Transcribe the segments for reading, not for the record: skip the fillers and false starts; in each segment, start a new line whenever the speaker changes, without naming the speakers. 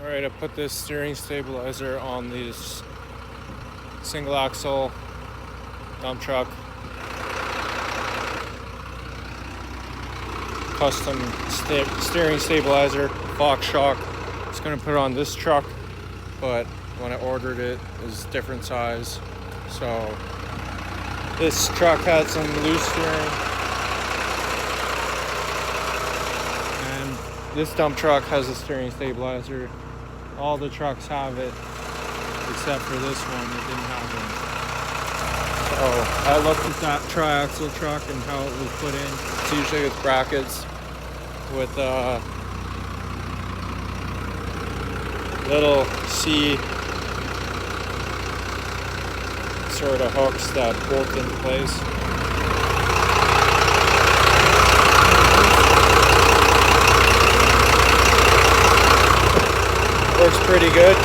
Alright, I put this steering stabilizer on this single axle dump truck. Custom steering stabilizer, Fox shock. It's gonna put it on this truck, but when I ordered it, it was different size. So this truck had some loose steering, and this dump truck has a steering stabilizer. All the trucks have it, except for this one, it didn't have one. So I looked at that triaxle truck and how it was put in. It's usually with brackets with little C sort of hooks that bolt into place. Works pretty good.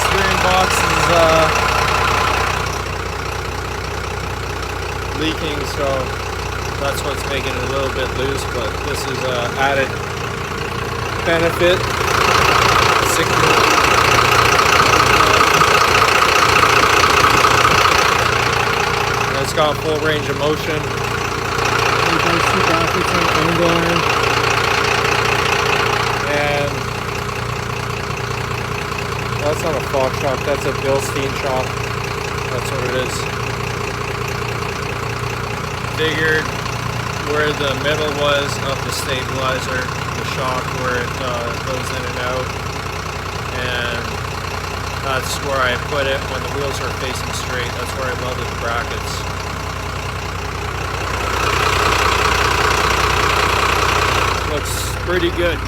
Steering box is leaking, so that's what's making it a little bit loose, but this is an added benefit. And it's got full range of motion. It does 2 brackets on angle iron. And that's not a Fox shock, that's a Bilstein shock. That's what it is. Figured where the middle was of the stabilizer, the shock where it goes in and out, and that's where I put it when the wheels are facing straight. That's where I welded the brackets. Looks pretty good.